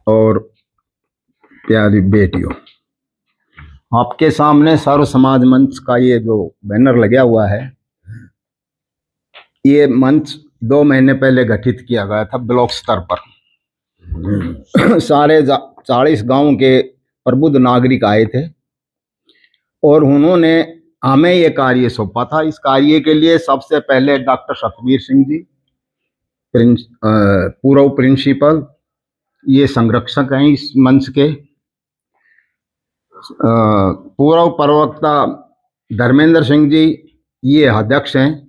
और प्यारी बेटियों, आपके सामने सर्व समाज मंच का ये जो बैनर लगा हुआ है, ये मंच 2 महीने पहले गठित किया गया था ब्लॉक स्तर पर। सारे 40 गांव के प्रबुद्ध नागरिक आए थे और उन्होंने हमें ये कार्य सौंपा था। इस कार्य के लिए सबसे पहले डॉक्टर सतबीर सिंह जी, पूर्व प्रिंसिपल, ये संरक्षक हैं इस मंच के। पूर्व प्रवक्ता धर्मेंद्र सिंह जी, ये अध्यक्ष हैं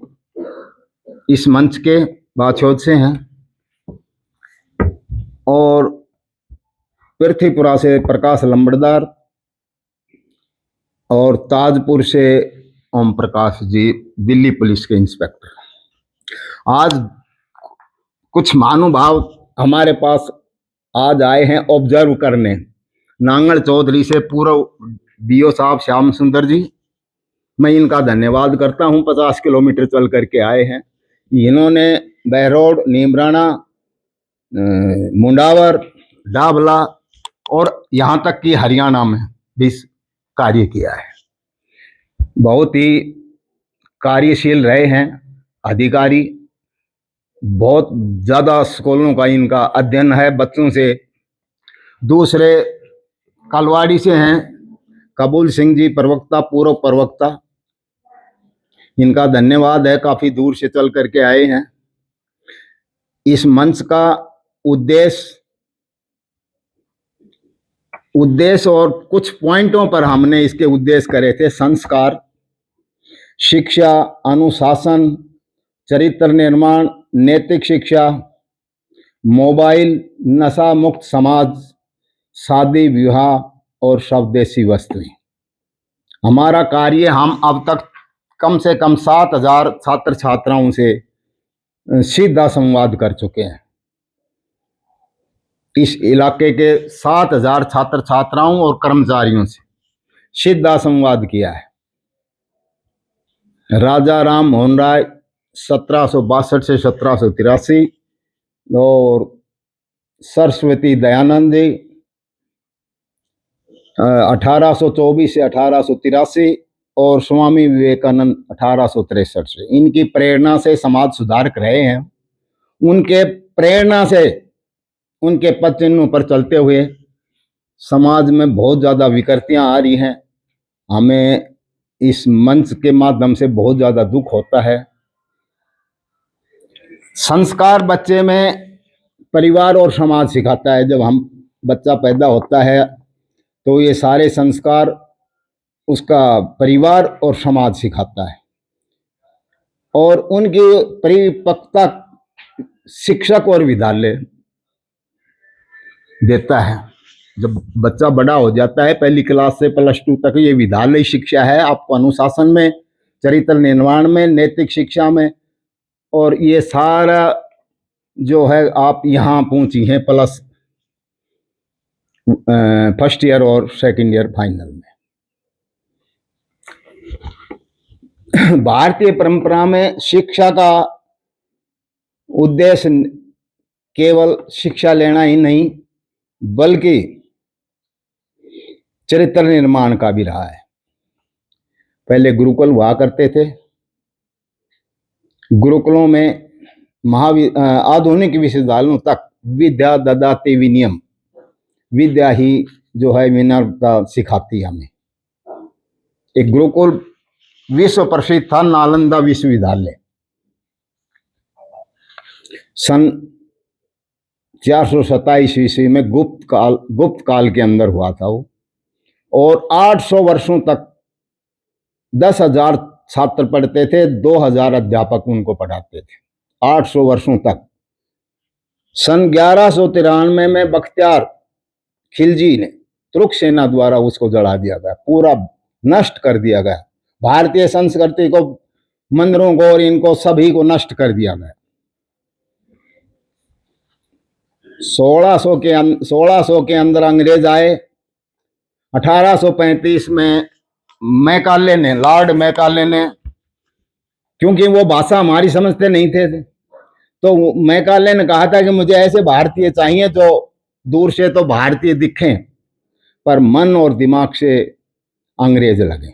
इस मंच के, बाछौद से हैं। और पृथ्वीपुरा से प्रकाश लंबड़दार और ताजपुर से ओम प्रकाश जी, दिल्ली पुलिस के इंस्पेक्टर। आज कुछ महानुभाव हमारे पास आज आए हैं ऑब्जर्व करने। नांगल चौधरी से पूर्व बीओ साहब श्याम सुंदर जी, मैं इनका धन्यवाद करता हूं। 50 किलोमीटर चल करके आए हैं। इन्होंने बहरोड, नीमराना, मुंडावर, डाबला और यहाँ तक कि हरियाणा में भी कार्य किया है। बहुत ही कार्यशील रहे हैं अधिकारी। बहुत ज़्यादा स्कूलों का इनका अध्ययन है बच्चों से। दूसरे कलवाड़ी से हैं कबूल सिंह जी, प्रवक्ता, पूर्व प्रवक्ता, इनका धन्यवाद है, काफ़ी दूर से चल करके आए हैं। इस मंच का उद्देश्य और कुछ पॉइंटों पर हमने इसके उद्देश्य करे थे: संस्कार, शिक्षा, अनुशासन, चरित्र निर्माण, नैतिक शिक्षा, मोबाइल, नशा मुक्त समाज, शादी विवाह और स्वदेशी वस्तुएं। हमारा कार्य, हम अब तक कम से कम 7,000 छात्र छात्राओं से सीधा संवाद कर चुके हैं। इस इलाके के 7,000 छात्र छात्राओं और कर्मचारियों से सीधा संवाद किया है। राजा राम मोहन राय 1762 से 1783 और सरस्वती दयानंद जी 1824 से 1883 और स्वामी विवेकानंद 1863 से। इनकी प्रेरणा से समाज सुधारक रहे हैं। उनके प्रेरणा से, उनके पद चिन्हों पर चलते हुए समाज में बहुत ज़्यादा विकृतियां आ रही हैं। हमें इस मंच के माध्यम से बहुत ज़्यादा दुख होता है। संस्कार बच्चे में परिवार और समाज सिखाता है। जब हम बच्चा पैदा होता है तो ये सारे संस्कार उसका परिवार और समाज सिखाता है और उनकी परिपक्वता शिक्षक और विद्यालय देता है। जब बच्चा बड़ा हो जाता है, पहली क्लास से +2 तक, ये विद्यालय शिक्षा है। आपको अनुशासन में, चरित्र निर्माण में, नैतिक शिक्षा में, और ये सारा जो है आप यहाँ पहुंची हैं प्लस फर्स्ट ईयर और सेकंड ईयर फाइनल में। भारतीय परंपरा में शिक्षा का उद्देश्य केवल शिक्षा लेना ही नहीं, बल्कि चरित्र निर्माण का भी रहा है। पहले गुरुकुल हुआ करते थे। गुरुकुलों में आधुनिक विश्वविद्यालयों तक विद्या ददाति विनयम, विद्या ही जो है विनम्रता सिखाती हमें। एक गुरुकुल विश्व प्रसिद्ध था, नालंदा विश्वविद्यालय। सन 427 ईस्वी में गुप्त काल के अंदर हुआ था वो, और 800 वर्षों तक 10,000 छात्र पढ़ते थे, 2,000 अध्यापक उनको पढ़ाते थे, 800 वर्षों तक। सन 1193 में बख्तियार खिलजी ने, तुर्क सेना द्वारा उसको जला दिया गया, पूरा नष्ट कर दिया गया। भारतीय संस्कृति को, मंदिरों को और इनको सभी को नष्ट कर दिया गया। 1600 के अंदर अंग्रेज आए। 1835 में मैकाले ने, लॉर्ड मैकाले ने, क्योंकि वो भाषा हमारी समझते नहीं थे, तो मैकाले ने कहा था कि मुझे ऐसे भारतीय चाहिए जो दूर से तो भारतीय दिखें पर मन और दिमाग से अंग्रेज लगे।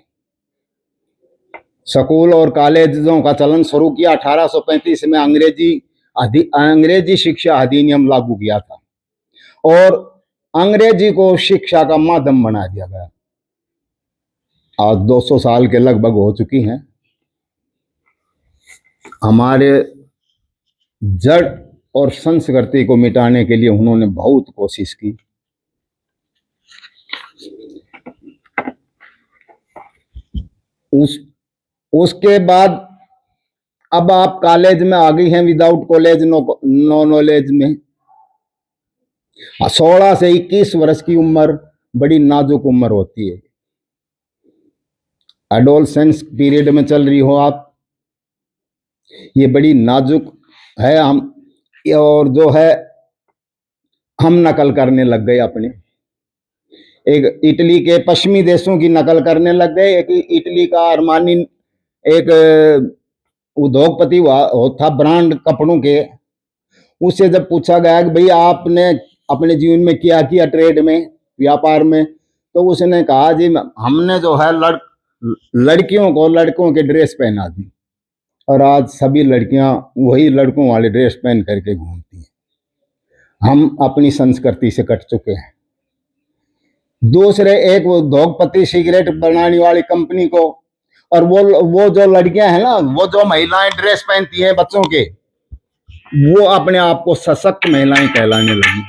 स्कूल और कॉलेजों का चलन शुरू किया 1835 में। अंग्रेजी शिक्षा अधिनियम लागू किया था और अंग्रेजी को शिक्षा का माध्यम बना दिया गया। आज 200 साल के लगभग हो चुकी हैं। हमारे जड़ और संस्कृति को मिटाने के लिए उन्होंने बहुत कोशिश की। उसके बाद अब आप कॉलेज में आ गई हैं विदाउट कॉलेज नो नॉलेज में। 16 से 21 वर्ष की उम्र बड़ी नाजुक उम्र होती है। एडोलसेंस पीरियड में चल रही हो आप, ये बड़ी नाजुक है। हम और जो है हम नकल करने लग गए अपने। एक इटली के पश्चिमी देशों की नकल करने लग गए। एक इटली का अरमानी एक उद्योगपति था ब्रांड कपड़ों के। उससे जब पूछा गया कि भाई आपने अपने जीवन में क्या किया ट्रेड में, व्यापार में, तो उसने कहा जी हमने जो है लड़कियों को लड़कों के ड्रेस पहना दी और आज सभी लड़कियां वही लड़कों वाले ड्रेस पहन करके घूमती हैं। हम अपनी संस्कृति से कट चुके हैं। दूसरे एक उद्योगपति सिगरेट बनाने वाली कंपनी को, और वो जो लड़कियां हैं ना, वो जो महिलाएं ड्रेस पहनती हैं बच्चों के, वो अपने आप को सशक्त महिलाएं कहलाने लगी।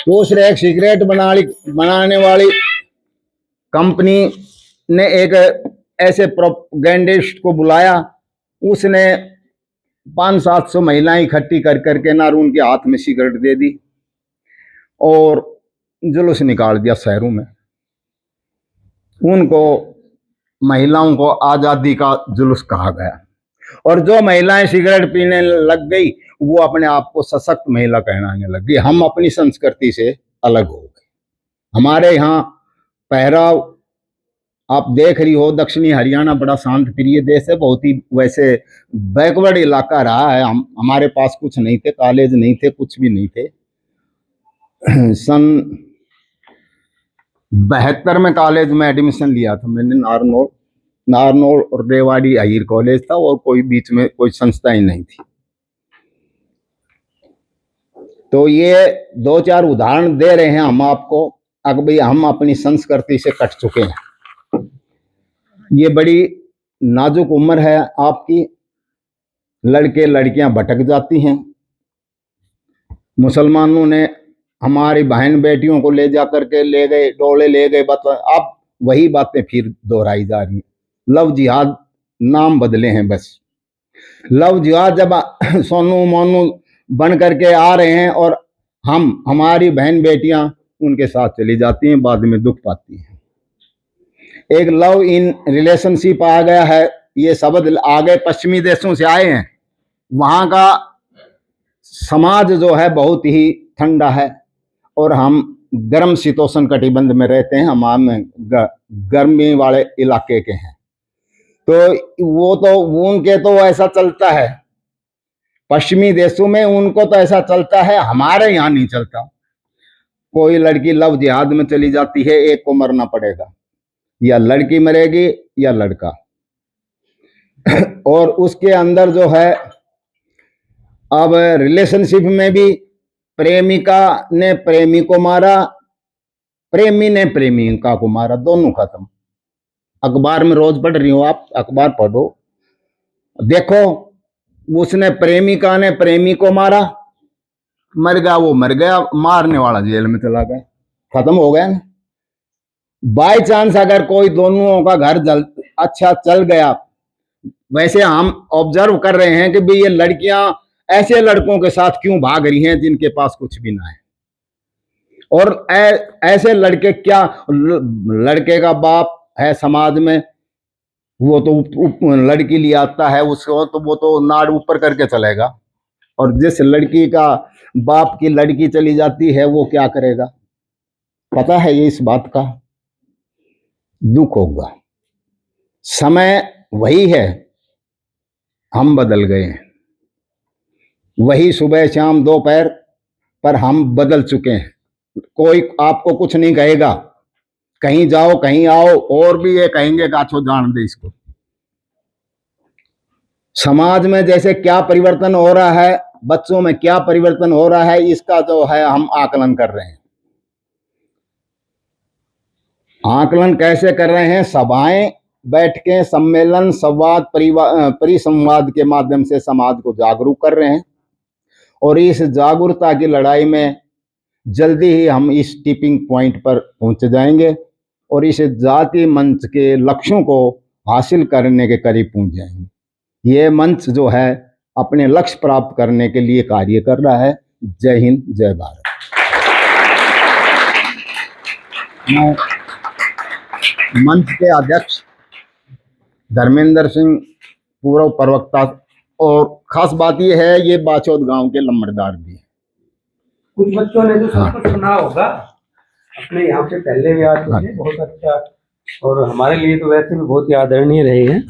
दूसरे एक सिगरेट बनाने वाली कंपनी ने एक ऐसे प्रोपेगेंडिस्ट को बुलाया। उसने 500-700 महिलाएं इकट्ठी कर करके ना उनके हाथ में सिगरेट दे दी और जुलूस निकाल दिया शहरों में। उनको महिलाओं को आजादी का जुलूस कहा गया और जो महिलाएं सिगरेट पीने लग गई वो अपने आप को सशक्त महिला कहलाने लग गई। हम अपनी संस्कृति से अलग हो गए। हमारे यहाँ पहराव आप देख रही हो, दक्षिणी हरियाणा बड़ा शांत प्रिय देश है, बहुत ही वैसे बैकवर्ड इलाका रहा है। हमारे पास कुछ नहीं थे, कॉलेज नहीं थे, कुछ भी नहीं थे। सन 72 में कॉलेज में एडमिशन लिया था मैंने। नारनौल और रेवाड़ी हायर कॉलेज था और कोई बीच में कोई संस्था ही नहीं थी। तो ये 2-4 उदाहरण दे रहे हैं हम आपको। अब भाई हम अपनी संस्कृति से कट चुके हैं। ये बड़ी नाजुक उम्र है आपकी। लड़के लड़कियां भटक जाती हैं। मुसलमानों ने हमारी बहन बेटियों को ले जा करके ले गए, डोले ले गए। अब वही बातें फिर दोहराई जा रही हैं। लव जिहाद नाम बदले हैं बस। लव जिहाद जब सोनू मोनू बन करके आ रहे हैं और हमारी बहन बेटियां उनके साथ चली जाती हैं, बाद में दुख पाती हैं। एक लव इन रिलेशनशिप आ गया है। ये शब्द आगे पश्चिमी देशों से आए हैं। वहां का समाज जो है बहुत ही ठंडा है और हम गर्म शीतोष्ण कटिबंध में रहते हैं। हम गर्मी वाले इलाके के हैं। तो वो तो उनके तो ऐसा चलता है पश्चिमी देशों में, उनको तो ऐसा चलता है, हमारे यहाँ नहीं चलता। कोई लड़की लव जिहाद में चली जाती है, एक को मरना पड़ेगा, या लड़की मरेगी या लड़का। और उसके अंदर जो है अब रिलेशनशिप में भी प्रेमिका ने प्रेमी को मारा, प्रेमी ने प्रेमिका को मारा, दोनों खत्म। अखबार में रोज पढ़ रही हो आप, अखबार पढ़ो, देखो उसने प्रेमिका ने प्रेमी को मारा, मर गया वो मर गया, मारने वाला जेल में चला गया, खत्म हो गया ना। बाय चांस अगर कोई दोनों का घर अच्छा चल गया, वैसे हम ऑब्जर्व कर रहे हैं कि भाई ये लड़कियां ऐसे लड़कों के साथ क्यों भाग रही हैं जिनके पास कुछ भी ना है। और ऐसे लड़के क्या, लड़के का बाप है समाज में, वो तो लड़की ले आता है उसको, तो वो तो नाड़ ऊपर करके चलेगा। और जिस लड़की का बाप की लड़की चली जाती है वो क्या करेगा, पता है ये इस बात का? दुख होगा। समय वही है, हम बदल गए हैं। वही सुबह शाम दोपहर पर हम बदल चुके हैं। कोई आपको कुछ नहीं कहेगा, कहीं जाओ कहीं आओ, और भी ये कहेंगे गाछो जान दे इसको। समाज में जैसे क्या परिवर्तन हो रहा है, बच्चों में क्या परिवर्तन हो रहा है, इसका जो है हम आकलन कर रहे हैं। आकलन कैसे कर रहे हैं? सभाएं, बैठकें, सम्मेलन, संवाद, परिसंवाद के माध्यम से समाज को जागरूक कर रहे हैं। और इस जागरूकता की लड़ाई में जल्दी ही हम इस टिपिंग पॉइंट पर पहुंच जाएंगे और इस जातीय मंच के लक्ष्यों को हासिल करने के करीब पहुंच जाएंगे। ये मंच जो है अपने लक्ष्य प्राप्त करने के लिए कार्य कर रहा है। जय हिंद, जय भारत। मैं मंच के अध्यक्ष धर्मेंद्र सिंह, पूर्व प्रवक्ता, और खास बात यह है ये बाचौद गांव के लंबड़दार भी हैं। कुछ बच्चों ने तो सब कुछ सुना होगा, अपने यहाँ से पहले भी आ चुके हैं, बहुत अच्छा, और हमारे लिए तो वैसे भी बहुत ही आदरणीय रहे हैं।